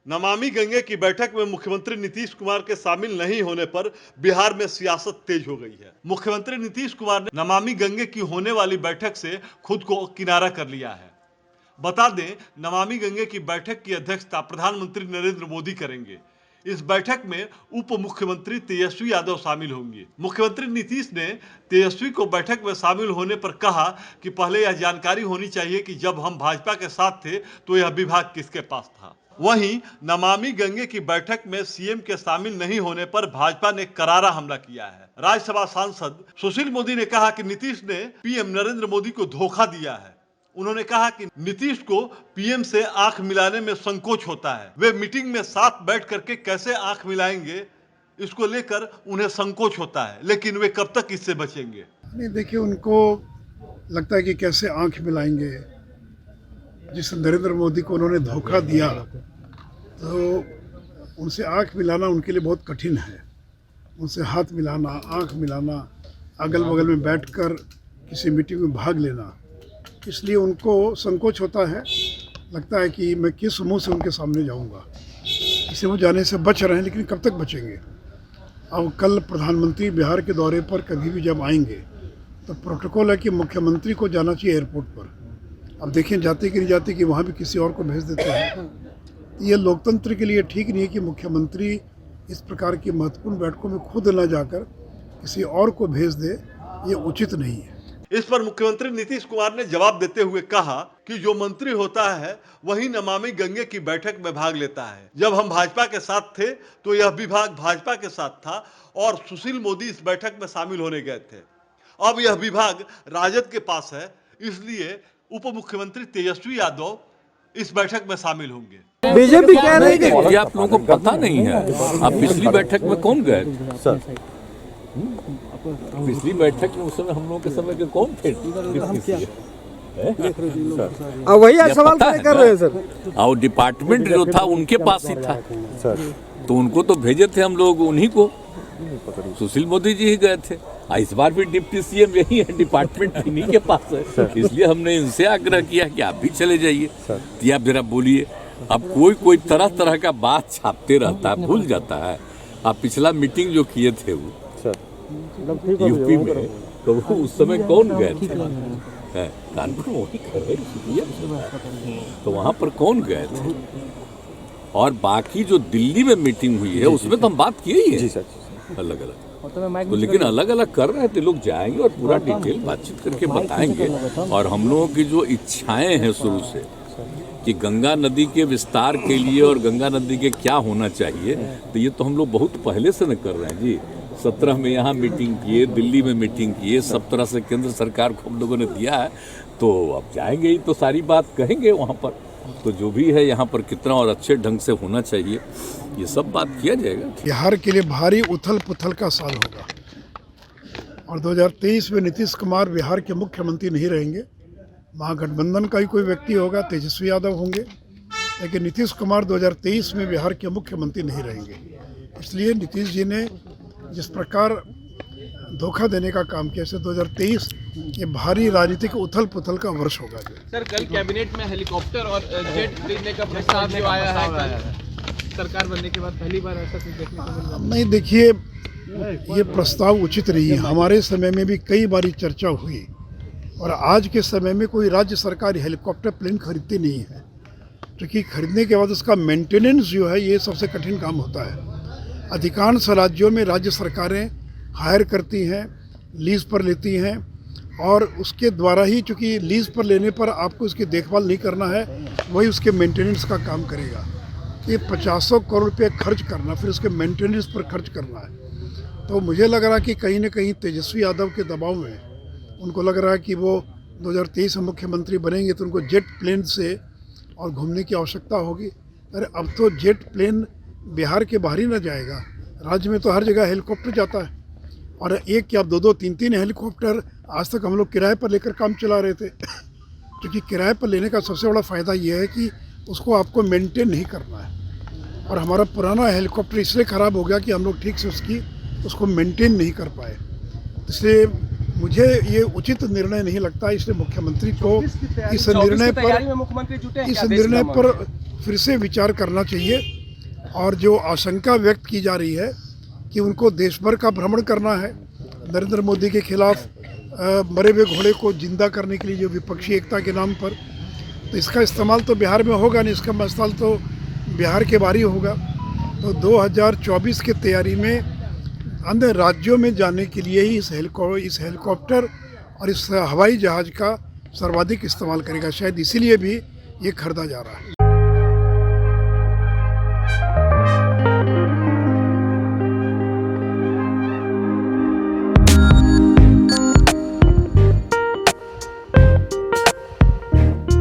नमामि गंगे की बैठक में मुख्यमंत्री नीतीश कुमार के शामिल नहीं होने पर बिहार में सियासत तेज हो गई है। मुख्यमंत्री नीतीश कुमार ने नमामि गंगे की होने वाली बैठक से खुद को किनारा कर लिया है। बता दें, नमामि गंगे की बैठक की अध्यक्षता प्रधानमंत्री नरेंद्र मोदी करेंगे। इस बैठक में उप मुख्यमंत्री तेजस्वी यादव शामिल होंगे। मुख्यमंत्री नीतीश ने तेजस्वी को बैठक में शामिल होने पर कहा कि पहले यह जानकारी होनी चाहिए कि जब हम भाजपा के साथ थे तो यह विभाग किसके पास था। वहीं नमामि गंगे की बैठक में सीएम के शामिल नहीं होने पर भाजपा ने करारा हमला किया है। राज्यसभा सांसद सुशील मोदी ने कहा कि नीतीश ने पीएम नरेंद्र मोदी को धोखा दिया है। उन्होंने कहा कि नीतीश को पीएम से आंख मिलाने में संकोच होता है। वे मीटिंग में साथ बैठ करके कैसे आंख मिलाएंगे, इसको लेकर उन्हें संकोच होता है, लेकिन वे कब तक इससे बचेंगे? नहीं, देखिए, उनको लगता है कि कैसे आंख मिलाएंगे। जिस नरेंद्र मोदी को उन्होंने धोखा दिया, तो उनसे आंख मिलाना उनके लिए बहुत कठिन है। उनसे हाथ मिलाना, आंख मिलाना, अगल बगल में बैठकर किसी मीटिंग में भाग लेना, इसलिए उनको संकोच होता है। लगता है कि मैं किस मुंह से उनके सामने जाऊंगा, इसलिए वो जाने से बच रहे हैं। लेकिन कब तक बचेंगे? अब कल प्रधानमंत्री बिहार के दौरे पर कभी भी जब आएंगे तो प्रोटोकॉल है कि मुख्यमंत्री को जाना चाहिए एयरपोर्ट पर। अब देखिए, जाते कि नहीं जाते कि वहाँ भी किसी और को भेज देते हैं। ये लोकतंत्र के लिए ठीक नहीं है कि मुख्यमंत्री इस प्रकार की महत्वपूर्ण बैठकों में खुद न जाकर किसी और को भेज दे, ये उचित नहीं है। इस पर मुख्यमंत्री नीतीश कुमार ने जवाब देते हुए कहा कि जो मंत्री होता है वही नमामि गंगे की बैठक में भाग लेता है। जब हम भाजपा के साथ थे तो यह विभाग भाजपा के साथ था और सुशील मोदी इस बैठक में शामिल होने गए थे। अब यह विभाग राजद के पास है, इसलिए उप मुख्यमंत्री तेजस्वी यादव इस बैठक में शामिल होंगे। बीजेपी कह रही है कि आप लोगों को पता नहीं है। आप पिछली बैठक में कौन गए सर? पिछली बैठक में उस समय हम लोगों के समय के कौन थे? अब वही आज सवाल कर रहे हैं सर। और डिपार्टमेंट जो था उनके पास ही था सर, तो उनको तो भेजे थे हम लोग उन्हीं को। सुशील मोदी जी ही गए थे। इस बार भी डिप्टी सीएम यही है, डिपार्टमेंट इन्हीं के पास है, इसलिए हमने इनसे आग्रह किया कि आप भी चले जाइए। तो आप जरा बोलिए, अब कोई तरह तरह का बात छापते रहता है, भूल जाता है। आप पिछला मीटिंग जो किए थे वो यूपी में, तो वो उस समय कौन गए थे? कानपुर वही तो वहाँ पर कौन गए थे? और बाकी जो दिल्ली में मीटिंग हुई है उसमें तो हम बात किए ही है अलग अलग, तो लेकिन अलग अलग कर रहे थे। लोग जाएंगे और पूरा डिटेल बातचीत करके बताएंगे। और हम लोगों की जो इच्छाएं हैं शुरू से कि गंगा नदी के विस्तार के लिए और गंगा नदी के क्या होना चाहिए, तो ये तो हम लोग बहुत पहले से न कर रहे हैं जी। 17 में यहाँ मीटिंग किए, दिल्ली में मीटिंग किए, सब तरह से केंद्र सरकार को हम लोगों ने दिया है। तो अब जाएंगे ही तो सारी बात कहेंगे वहाँ पर। तो जो भी है यहाँ पर कितना और अच्छे ढंग से होना चाहिए, ये सब बात किया जाएगा। बिहार के लिए भारी उथल पुथल का साल होगा और 2023 में नीतीश कुमार बिहार के मुख्यमंत्री नहीं रहेंगे। महागठबंधन का ही कोई व्यक्ति होगा, तेजस्वी यादव होंगे, लेकिन नीतीश कुमार 2023 में बिहार के मुख्यमंत्री नहीं रहेंगे। इसलिए नीतीश जी ने जिस प्रकार धोखा देने का काम किया, इससे 2023 ये भारी राजनीतिक उथल पुथल का वर्ष होगा। सर, कल कैबिनेट में हेलीकॉप्टर और जेट खरीदने का प्रस्ताव जो आया है, सरकार बनने के बाद पहली बार ऐसा कुछ देखने को मिल रहा है। नहीं, देखिए, ये प्रस्ताव उचित नहीं है। हमारे समय में भी कई बार चर्चा हुई और आज के समय में कोई राज्य सरकार हेलीकॉप्टर प्लेन खरीदती नहीं है, क्योंकि खरीदने के बाद उसका मेंटेनेंस जो है ये सबसे कठिन काम होता है। अधिकांश राज्यों में राज्य सरकारें हायर करती हैं, लीज पर लेती हैं और उसके द्वारा ही, चूँकि लीज पर लेने पर आपको उसकी देखभाल नहीं करना है, वही उसके मेंटेनेंस का काम करेगा। ये 50 करोड़ रुपये खर्च करना, फिर उसके मेंटेनेंस पर खर्च करना है। तो मुझे लग रहा कि कहीं ना कहीं तेजस्वी यादव के दबाव में उनको लग रहा है कि वो 2023 में मुख्यमंत्री बनेंगे तो उनको जेट प्लेन से और घूमने की आवश्यकता होगी। अरे अब तो जेट प्लेन बिहार के बाहर ही ना जाएगा, राज्य में तो हर जगह हेलीकॉप्टर जाता है और एक या दो 3 हेलीकॉप्टर आज तक हम लोग किराए पर लेकर काम चला रहे थे। क्योंकि किराए पर लेने का सबसे बड़ा फ़ायदा ये है कि उसको आपको मेंटेन नहीं करना है। और हमारा पुराना हेलीकॉप्टर इसलिए ख़राब हो गया कि हम लोग ठीक से उसको मेंटेन नहीं कर पाए। इसलिए मुझे ये उचित निर्णय नहीं लगता, इसलिए मुख्यमंत्री को इस निर्णय पर मुख्यमंत्री जुटे इस निर्णय पर फिर से विचार करना चाहिए। और जो आशंका व्यक्त की जा रही है कि उनको देश भर का भ्रमण करना है नरेंद्र मोदी के खिलाफ मरे हुए घोड़े को जिंदा करने के लिए, जो विपक्षी एकता के नाम पर, तो इसका इस्तेमाल तो बिहार में होगा नहीं, इसका इस्तेमाल तो बिहार के बाहर ही होगा। तो 2024 की तैयारी में अन्य राज्यों में जाने के लिए ही इस हेलीकॉप्टर और इस हवाई जहाज़ का सर्वाधिक इस्तेमाल करेगा। शायद इसीलिए भी ये खरीदा जा रहा है।